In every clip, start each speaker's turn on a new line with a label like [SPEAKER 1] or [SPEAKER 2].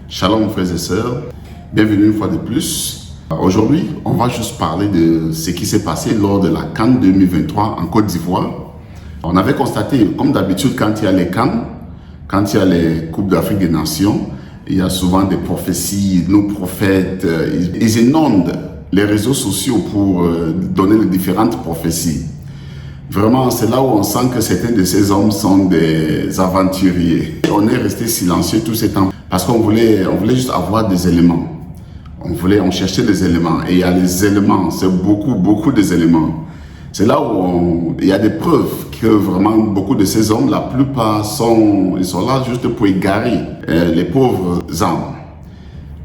[SPEAKER 1] Shalom frères et sœurs, bienvenue une fois de plus. Aujourd'hui, on va juste parler de ce qui s'est passé lors de la CAN 2023 en Côte d'Ivoire. On avait constaté, comme d'habitude, quand il y a les CAN, quand il y a les Coupes d'Afrique des Nations, il y a souvent des prophéties, nos prophètes, ils inondent les réseaux sociaux pour donner les différentes prophéties. Vraiment, c'est là où on sent que certains de ces hommes sont des aventuriers. On est resté silencieux tout ce temps parce qu'on voulait juste avoir des éléments. On cherchait des éléments et il y a les éléments, c'est beaucoup des éléments. C'est là où il y a des preuves que vraiment beaucoup de ces hommes, la plupart sont là juste pour égarer les pauvres âmes.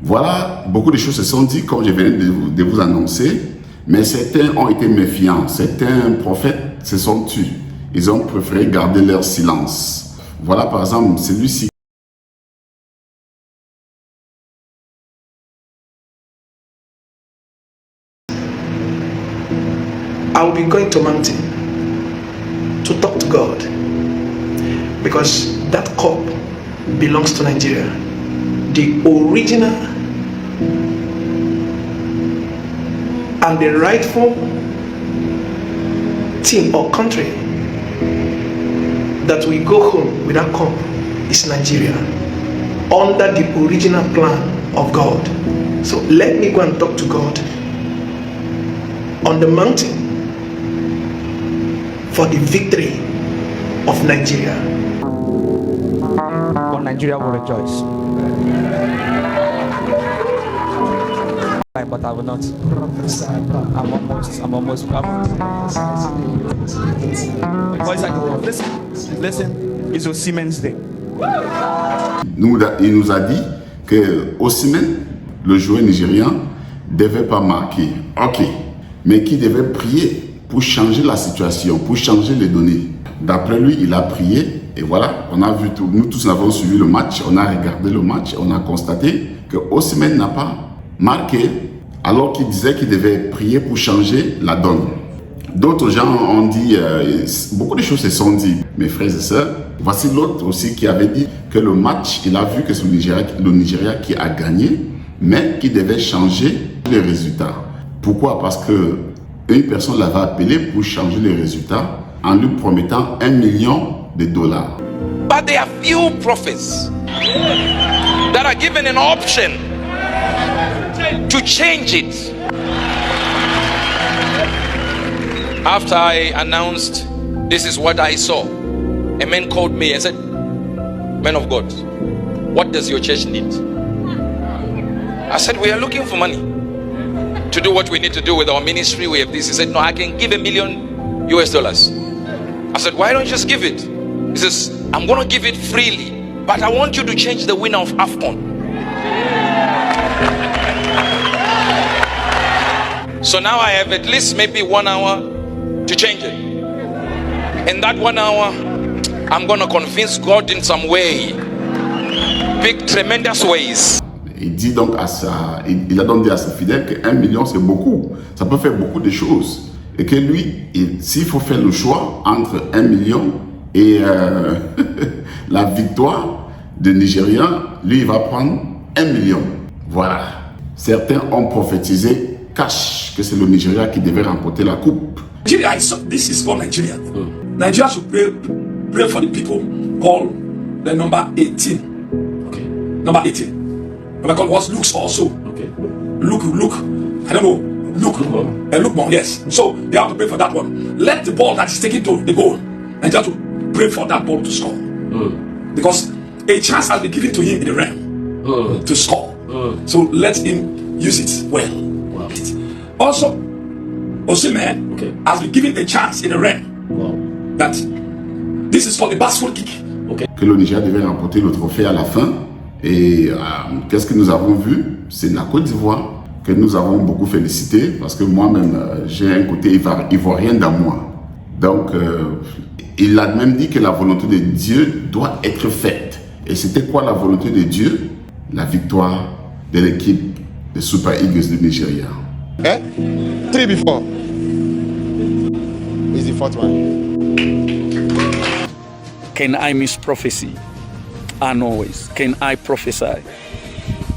[SPEAKER 1] Voilà, beaucoup de choses se sont dites comme je viens de vous annoncer, mais certains ont été méfiants, certains prophètes se sont tus. Ils ont préféré garder leur silence. Voilà par exemple celui-ci.
[SPEAKER 2] I will be going to mountain to talk to God because that cup belongs to Nigeria. The original and the rightful team or country that we go home with that cup is Nigeria under the original plan of God. So let me go and talk to God on the mountain for the victory of Nigeria.
[SPEAKER 3] But Nigeria will rejoice. But I will not. I'm almost. Listen, it's Osimhen's day.
[SPEAKER 1] Il nous a dit que Osimhen, le joueur nigérian, devait pas marquer. Ok, mais qui devait prier pour changer la situation, pour changer les données. D'après lui, il a prié et voilà, on a vu tout. Nous tous avons suivi le match, on a regardé le match, on a constaté que Osimhen n'a pas marqué alors qu'il disait qu'il devait prier pour changer la donne. D'autres gens ont dit, beaucoup de choses se sont dites, mes frères et sœurs. Voici l'autre aussi qui avait dit que le match, il a vu que c'est le Nigeria qui a gagné, mais qui devait changer les résultats. Pourquoi? Parce que une personne l'avait appelé pour changer les résultats en lui promettant $1 million.
[SPEAKER 4] But there are few prophets that are given an option to change it. After I announced this is what I saw, a man called me and said, "Man of God, what does your church need?" I said, "We are looking for money to do what we need to do with our ministry. We have this." He said, "No, I can give $1 million." I said, "Why don't you just give it?" He says, "I'm going to give it freely, but I want you to change the winner of AFCON." So now I have at least maybe 1 hour to change it. In that 1 hour, I'm going to convince God in some way, big, tremendous ways.
[SPEAKER 1] Il dit donc il a donc dit à ses fidèles que $1 million c'est beaucoup, ça peut faire beaucoup de choses. Et que lui, s'il faut faire le choix entre $1 million et la victoire de Nigeria, lui il va prendre $1 million. Voilà. Certains ont prophétisé cash que c'est le Nigeria qui devait remporter la coupe.
[SPEAKER 5] Nigeria, this is for Nigeria. Nigeria should pray for the people. Call the number 18. Okay. Number 18. Because what looks also. Okay. Look. I don't know. Look more. Yes. So they have to pray for that one. Let the ball that is taken to the goal and just to pray for that ball to score. Because a chance has been given to him in the realm to score. So let him use it well. Wow. Also, Osimhen has been given a chance in the realm that this is for the basket kick. Okay.
[SPEAKER 1] Que le Nigeria devait remporter le trophée à la fin. Et qu'est-ce que nous avons vu? C'est la Côte d'Ivoire que nous avons beaucoup félicité parce que moi-même, j'ai un côté ivoirien dans moi. Donc, il a même dit que la volonté de Dieu doit être faite. Et c'était quoi la volonté de Dieu? La victoire de l'équipe des Super Eagles de Nigeria.
[SPEAKER 6] 3 before. Is the fourth one.
[SPEAKER 3] Can I miss prophecy? And always, can I prophesy?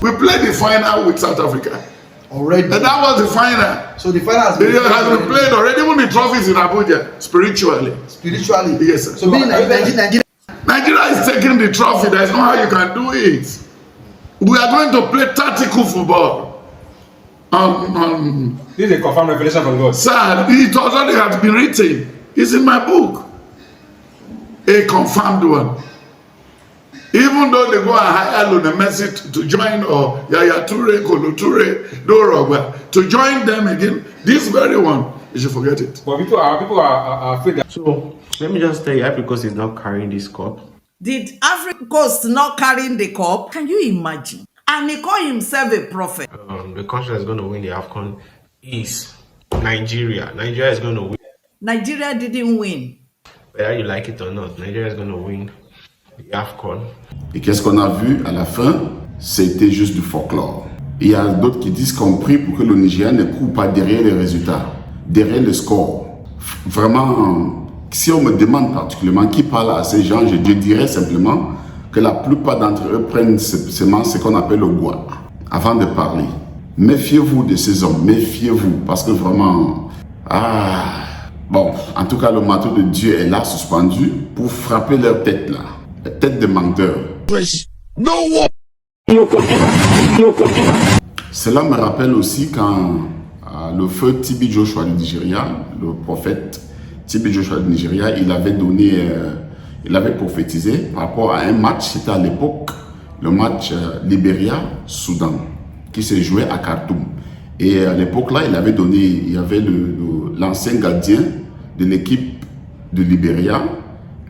[SPEAKER 1] We played the final with South Africa.
[SPEAKER 2] Already.
[SPEAKER 1] And that was the final.
[SPEAKER 2] So the final has
[SPEAKER 1] It has been played already. Even the trophies in Abuja, spiritually.
[SPEAKER 2] spiritually.
[SPEAKER 1] Yes, sir.
[SPEAKER 2] So being Nigeria.
[SPEAKER 1] Nigeria is taking the trophy. There's no how you can do it. We are going to play tactical football.
[SPEAKER 7] This is a confirmed revelation from God.
[SPEAKER 1] Sir, it already has been written. It's in my book. A confirmed one. Even though they go and hire Lionel Messi to join, or Yaya Toure, Kolo Toure, Dorogba, to join them again, this very one, you should forget it.
[SPEAKER 7] But people are afraid that.
[SPEAKER 8] So let me just tell you, Ivory Coast is not carrying this cup.
[SPEAKER 9] Did Ivory Coast not carrying the cup? Can you imagine? And he called himself a prophet.
[SPEAKER 8] The country that's going to win the AFCON is Nigeria. Nigeria is going to win.
[SPEAKER 9] Nigeria didn't win.
[SPEAKER 8] Whether you like it or not, Nigeria is going to win the AFCON.
[SPEAKER 1] Et qu'est-ce qu'on a vu à la fin? C'était juste du folklore. Il y a d'autres qui disent qu'on prie pour que le Nigeria ne court pas derrière les résultats, derrière le score. Vraiment, si on me demande particulièrement qui parle à ces gens, je dirais simplement que la plupart d'entre eux prennent seulement ce qu'on appelle le bois avant de parler. Méfiez-vous de ces hommes, méfiez-vous, parce que vraiment, bon, en tout cas, le marteau de Dieu est là, suspendu, pour frapper leur tête là, la tête de menteurs. Cela me rappelle aussi quand le feu Tibi Joshua du Nigeria, le prophète Tibi Joshua du Nigeria, il avait prophétisé par rapport à un match, c'était à l'époque le match Libéria-Soudan, qui s'est joué à Khartoum. Et à l'époque là, il y avait l'ancien gardien de l'équipe de Libéria,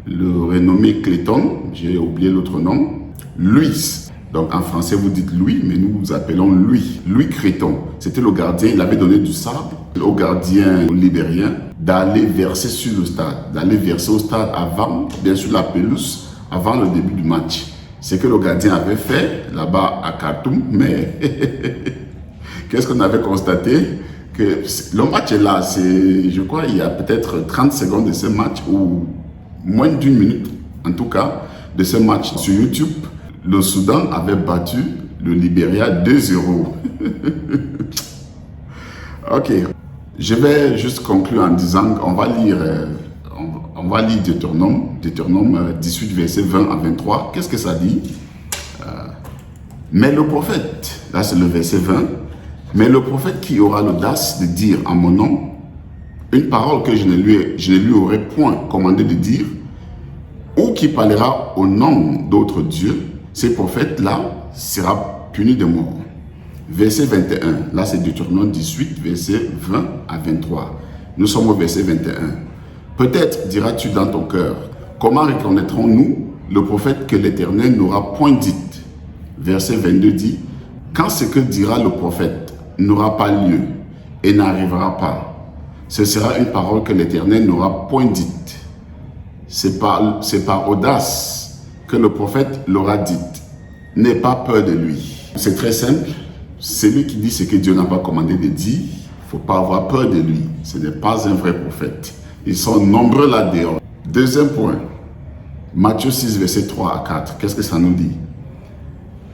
[SPEAKER 1] le renommé Clayton, j'ai oublié l'autre nom, Louis. Donc en français vous dites Louis, mais nous vous appelons Louis Clayton. C'était le gardien, il avait donné du sable au gardien libérien d'aller verser sur le stade, d'aller verser au stade avant, bien sûr la pelouse, avant le début du match. C'est que le gardien avait fait là-bas à Khartoum, mais qu'est-ce qu'on avait constaté? Que le match est là, je crois il y a peut-être 30 secondes de ce match, ou moins d'une minute en tout cas, de ce match sur YouTube. Le Soudan avait battu le Libéria 2-0. Ok, je vais juste conclure en disant qu'on va lire, Deutéronome 18, verset 20 à 23. Qu'est-ce que ça dit? Mais le prophète, là c'est le verset 20, mais le prophète qui aura l'audace de dire en mon nom une parole que je ne lui aurais point commandé de dire, ou qui parlera au nom d'autres dieux, ce prophète-là sera puni de mort. Verset 21, là c'est Deutéronome 18, verset 20 à 23. Nous sommes au verset 21. Peut-être diras-tu dans ton cœur, comment reconnaîtrons-nous le prophète que l'Éternel n'aura point dit? Verset 22 dit, quand ce que dira le prophète n'aura pas lieu et n'arrivera pas, ce sera une parole que l'Éternel n'aura point dite. C'est par audace que le prophète l'aura dite. N'aie pas peur de lui. C'est très simple. Celui qui dit ce que Dieu n'a pas commandé de dire, il ne faut pas avoir peur de lui. Ce n'est pas un vrai prophète. Ils sont nombreux là-dehors. Deuxième point. Matthieu 6, verset 3 à 4. Qu'est-ce que ça nous dit?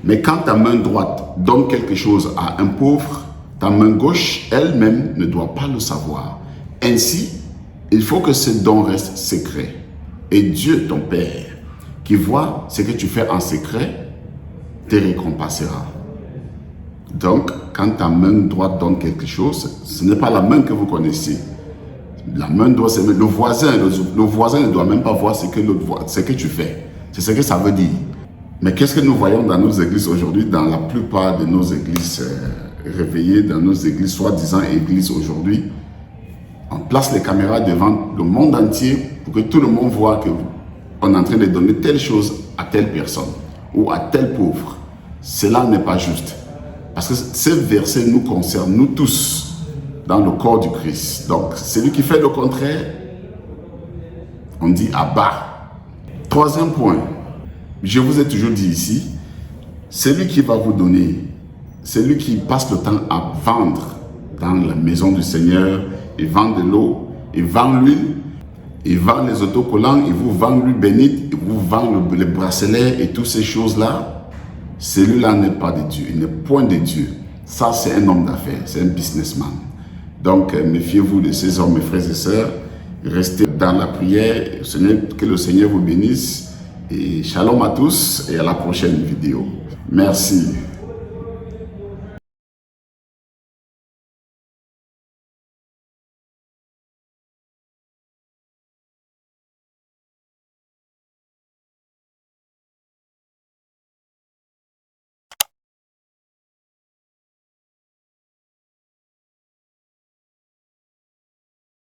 [SPEAKER 1] Mais quand ta main droite donne quelque chose à un pauvre, ta main gauche elle-même ne doit pas le savoir. Ainsi, il faut que ce don reste secret. Et Dieu, ton Père, qui voit ce que tu fais en secret, te récompensera. Donc, quand ta main droite donne quelque chose, ce n'est pas la main que vous connaissez. La main droite, c'est le voisin. Le voisin ne doit même pas voir ce que l'autre voit, ce que tu fais. C'est ce que ça veut dire. Mais qu'est-ce que nous voyons dans nos églises aujourd'hui, dans la plupart de nos églises réveillées, dans nos églises, soi-disant églises aujourd'hui? On place les caméras devant le monde entier pour que tout le monde voit que on est en train de donner telle chose à telle personne ou à tel pauvre. Cela n'est pas juste. Parce que ce verset nous concerne, nous tous, dans le corps du Christ. Donc, celui qui fait le contraire, on dit à bas. Troisième point, je vous ai toujours dit ici, celui qui va vous donner, celui qui passe le temps à vendre dans la maison du Seigneur, il vend de l'eau, il vend l'huile, il vend les autocollants, il vous vend l'huile bénite, il vous vend les bracelets et toutes ces choses-là. celui-là n'est pas de Dieu, il n'est point de Dieu. Ça, c'est un homme d'affaires, c'est un businessman. Donc, méfiez-vous de ces hommes, mes frères et sœurs. Restez dans la prière. Que le Seigneur vous bénisse. Et shalom à tous et à la prochaine vidéo. Merci.